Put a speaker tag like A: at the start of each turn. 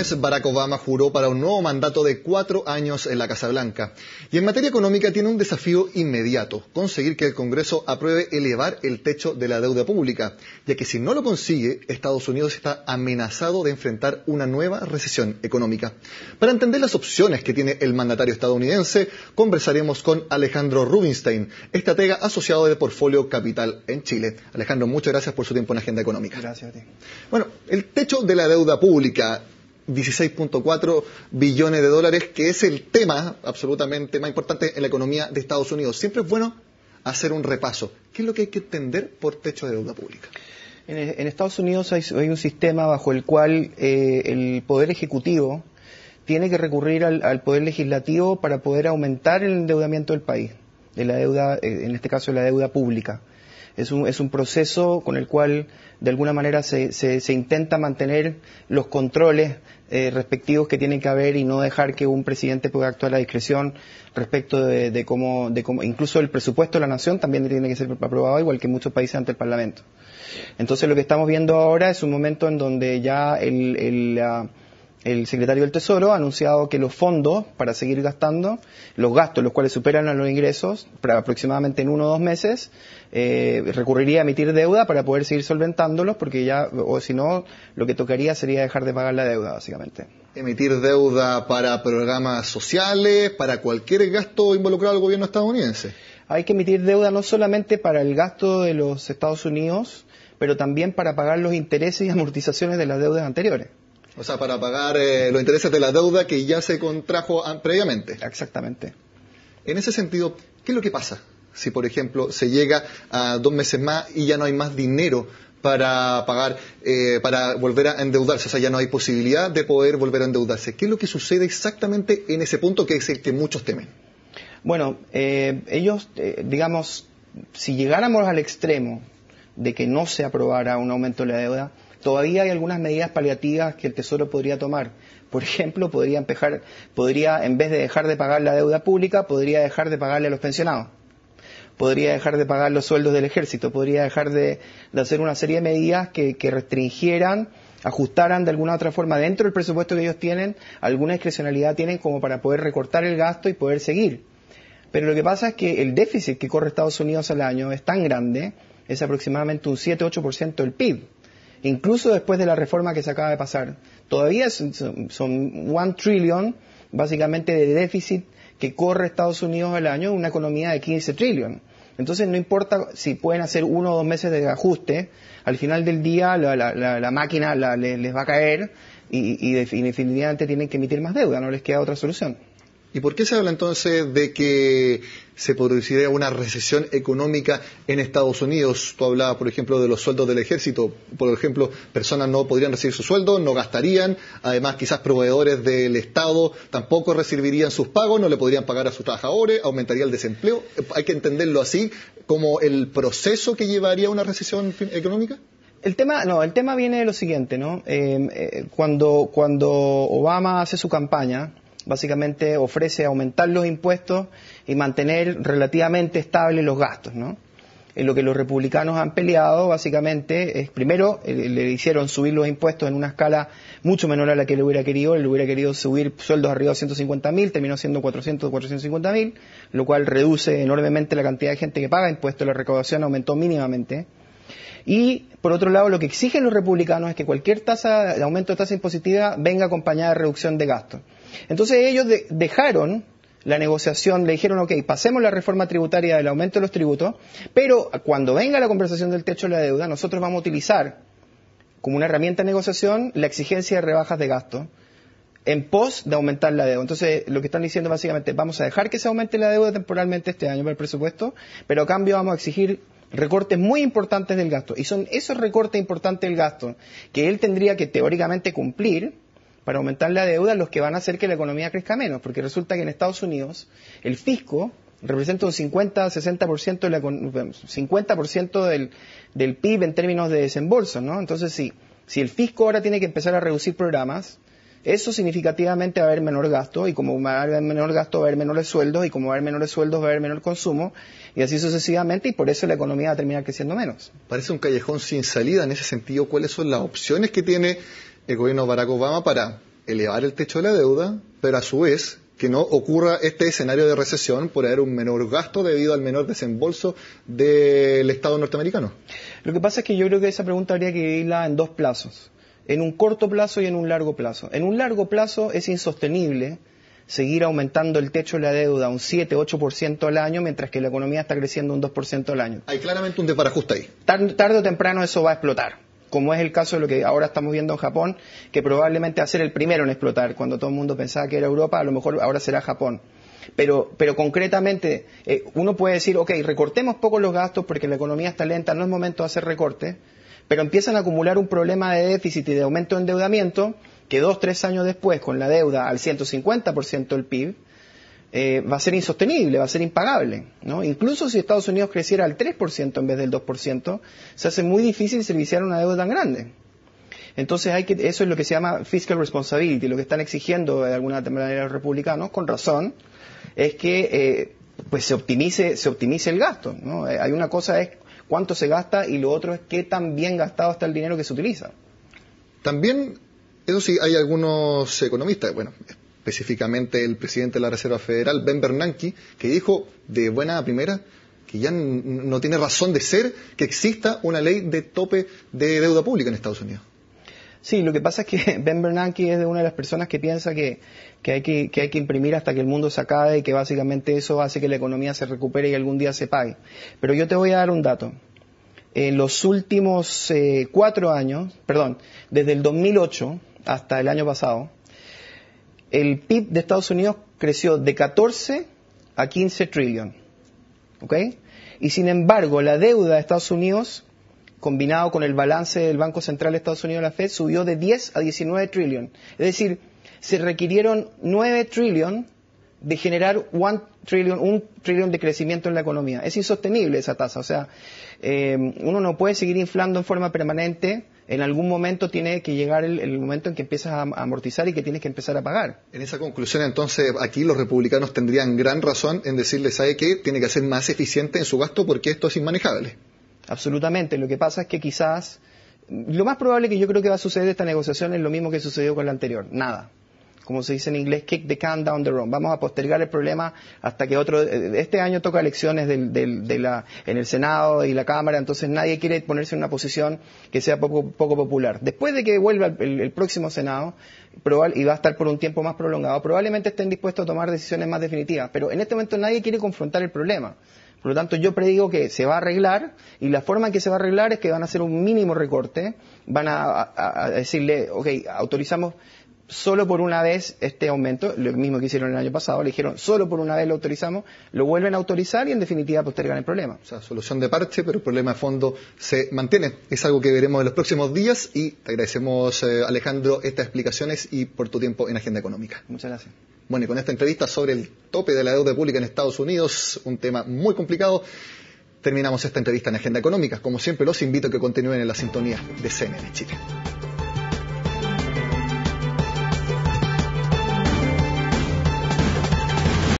A: lunes, Barack Obama juró para un nuevo mandato de 4 años en la Casa Blanca. Y en materia económica tiene un desafío inmediato: conseguir que el Congreso apruebe elevar el techo de la deuda pública, ya que si no lo consigue, Estados Unidos está amenazado de enfrentar una nueva recesión económica. Para entender las opciones que tiene el mandatario estadounidense, conversaremos con Alejandro Rubinstein, estratega asociado de Portfolio Capital en Chile. Alejandro, muchas gracias por su tiempo en Agenda Económica.
B: Gracias a ti.
A: Bueno, el techo de la deuda pública, 16.4 billones de dólares, que es el tema absolutamente más importante en la economía de Estados Unidos. Siempre es bueno hacer un repaso. ¿Qué es lo que hay que entender por techo de deuda pública?
B: En Estados Unidos hay un sistema bajo el cual el Poder Ejecutivo tiene que recurrir al Poder Legislativo para poder aumentar el endeudamiento del país, de la deuda, en este caso la deuda pública. Es un proceso con el cual de alguna manera se intenta mantener los controles respectivos que tienen que haber y no dejar que un presidente pueda actuar a discreción respecto de cómo incluso el presupuesto de la nación también tiene que ser aprobado igual que en muchos países ante el Parlamento. Entonces lo que estamos viendo ahora es un momento en donde ya el secretario del Tesoro ha anunciado que los fondos para seguir gastando, los gastos, los cuales superan a los ingresos, para aproximadamente en 1 o 2 meses, recurriría a emitir deuda para poder seguir solventándolos, porque ya, o si no, lo que tocaría sería dejar de pagar la deuda, básicamente.
A: Emitir deuda para programas sociales, para cualquier gasto involucrado al gobierno estadounidense.
B: Hay que emitir deuda no solamente para el gasto de los Estados Unidos, pero también para pagar los intereses y amortizaciones de las deudas anteriores.
A: O sea, para pagar los intereses de la deuda que ya se contrajo previamente.
B: Exactamente.
A: En ese sentido, ¿qué es lo que pasa si, por ejemplo, se llega a 2 meses más y ya no hay más dinero para pagar, para volver a endeudarse? O sea, ya no hay posibilidad de poder volver a endeudarse. ¿Qué es lo que sucede exactamente en ese punto que es el que muchos temen?
B: Bueno, ellos, digamos, si llegáramos al extremo de que no se aprobara un aumento de la deuda, todavía hay algunas medidas paliativas que el Tesoro podría tomar. Por ejemplo, podría, en vez de dejar de pagar la deuda pública, podría dejar de pagarle a los pensionados. Podría dejar de pagar los sueldos del ejército. Podría dejar de hacer una serie de medidas que restringieran, ajustaran de alguna u otra forma dentro del presupuesto que ellos tienen, alguna discrecionalidad tienen como para poder recortar el gasto y poder seguir. Pero lo que pasa es que el déficit que corre Estados Unidos al año es tan grande, es aproximadamente un 7-8% del PIB. Incluso después de la reforma que se acaba de pasar, todavía son 1 trillion básicamente de déficit que corre Estados Unidos al año, una economía de 15 trillion. Entonces no importa si pueden hacer 1 o 2 meses de ajuste, al final del día la máquina les va a caer y definitivamente tienen que emitir más deuda, no les queda otra solución.
A: ¿Y por qué se habla entonces de que se produciría una recesión económica en Estados Unidos? Tú hablabas, por ejemplo, de los sueldos del ejército. Por ejemplo, personas no podrían recibir su sueldo, no gastarían. Además, quizás proveedores del Estado tampoco recibirían sus pagos, no le podrían pagar a sus trabajadores, aumentaría el desempleo. ¿Hay que entenderlo así como el proceso que llevaría a una recesión económica?
B: El tema viene de lo siguiente, ¿no? Cuando Obama hace su campaña, básicamente ofrece aumentar los impuestos y mantener relativamente estables los gastos, ¿no? Lo que los republicanos han peleado básicamente es, primero, le hicieron subir los impuestos en una escala mucho menor a la que él hubiera querido subir sueldos arriba de 150.000, terminó siendo 450.000, lo cual reduce enormemente la cantidad de gente que paga impuestos, la recaudación aumentó mínimamente. Y, por otro lado, lo que exigen los republicanos es que cualquier aumento de tasa impositiva venga acompañada de reducción de gastos. Entonces ellos dejaron la negociación, le dijeron, ok, pasemos la reforma tributaria del aumento de los tributos, pero cuando venga la conversación del techo de la deuda, nosotros vamos a utilizar como una herramienta de negociación la exigencia de rebajas de gastos en pos de aumentar la deuda. Entonces, lo que están diciendo básicamente, vamos a dejar que se aumente la deuda temporalmente este año para el presupuesto, pero a cambio vamos a exigir recortes muy importantes del gasto. Y son esos recortes importantes del gasto que él tendría que teóricamente cumplir para aumentar la deuda los que van a hacer que la economía crezca menos, porque resulta que en Estados Unidos el fisco representa un 50-60% 50% del PIB en términos de desembolso, ¿no? Entonces, si el fisco ahora tiene que empezar a reducir programas, eso significativamente va a haber menor gasto, y como va a haber menor gasto va a haber menores sueldos, y como va a haber menores sueldos va a haber menor consumo, y así sucesivamente, y por eso la economía va a terminar creciendo menos.
A: Parece un callejón sin salida en ese sentido. ¿Cuáles son las opciones que tiene el gobierno de Barack Obama para elevar el techo de la deuda, pero a su vez que no ocurra este escenario de recesión por haber un menor gasto debido al menor desembolso del Estado norteamericano?
B: Lo que pasa es que yo creo que esa pregunta habría que dividirla en dos plazos, en un corto plazo y en un largo plazo. En un largo plazo es insostenible seguir aumentando el techo de la deuda un 7-8% al año, mientras que la economía está creciendo un 2% al año.
A: Hay claramente un desbarajuste ahí.
B: Tarde o temprano eso va a explotar, como es el caso de lo que ahora estamos viendo en Japón, que probablemente va a ser el primero en explotar. Cuando todo el mundo pensaba que era Europa, a lo mejor ahora será Japón. Pero concretamente, uno puede decir, ok, recortemos poco los gastos porque la economía está lenta, no es momento de hacer recortes, pero empiezan a acumular un problema de déficit y de aumento de endeudamiento que 2-3 años después, con la deuda al 150% del PIB, va a ser insostenible, va a ser impagable, ¿no? Incluso si Estados Unidos creciera al 3% en vez del 2%, se hace muy difícil serviciar una deuda tan grande. Entonces eso es lo que se llama fiscal responsibility, lo que están exigiendo de alguna manera los republicanos, con razón, es que pues se optimice el gasto, ¿no? Hay una cosa es cuánto se gasta y lo otro es qué tan bien gastado está el dinero que se utiliza.
A: También, eso sí, hay algunos economistas, bueno, específicamente el presidente de la Reserva Federal, Ben Bernanke, que dijo de buena primera que ya no tiene razón de ser que exista una ley de tope de deuda pública en Estados Unidos.
B: Sí, lo que pasa es que Ben Bernanke es de una de las personas que piensa que hay que imprimir hasta que el mundo se acabe y que básicamente eso hace que la economía se recupere y algún día se pague. Pero yo te voy a dar un dato. En los últimos 4 años, desde el 2008 hasta el año pasado, el PIB de Estados Unidos creció de 14 a 15 trillion. ¿Ok? Y sin embargo, la deuda de Estados Unidos, combinado con el balance del Banco Central de Estados Unidos, la Fed, subió de 10 a 19 trillion. Es decir, se requirieron 9 trillion de generar un trillón de crecimiento en la economía. Es insostenible esa tasa. O sea, uno no puede seguir inflando en forma permanente. En algún momento tiene que llegar el momento en que empiezas a amortizar y que tienes que empezar a pagar.
A: En esa conclusión, entonces, aquí los republicanos tendrían gran razón en decirle, ¿sabe qué? Tiene que ser más eficiente en su gasto porque esto es inmanejable.
B: Absolutamente. Lo que pasa es que quizás, lo más probable que yo creo que va a suceder de esta negociación es lo mismo que sucedió con la anterior. Nada. Como se dice en inglés, kick the can down the road. Vamos a postergar el problema hasta que este año toca elecciones en el Senado y la Cámara, entonces nadie quiere ponerse en una posición que sea poco popular. Después de que vuelva el próximo Senado, y va a estar por un tiempo más prolongado, probablemente estén dispuestos a tomar decisiones más definitivas, pero en este momento nadie quiere confrontar el problema. Por lo tanto, yo predigo que se va a arreglar, y la forma en que se va a arreglar es que van a hacer un mínimo recorte, van a decirle, ok, autorizamos solo por una vez este aumento, lo mismo que hicieron el año pasado, le dijeron solo por una vez lo autorizamos, lo vuelven a autorizar y en definitiva postergan el problema.
A: O sea, solución de parche, pero el problema de fondo se mantiene. Es algo que veremos en los próximos días y te agradecemos, Alejandro, estas explicaciones y por tu tiempo en Agenda Económica.
B: Muchas gracias.
A: Bueno, y con esta entrevista sobre el tope de la deuda pública en Estados Unidos, un tema muy complicado, terminamos esta entrevista en Agenda Económica. Como siempre, los invito a que continúen en la sintonía de CNN Chile.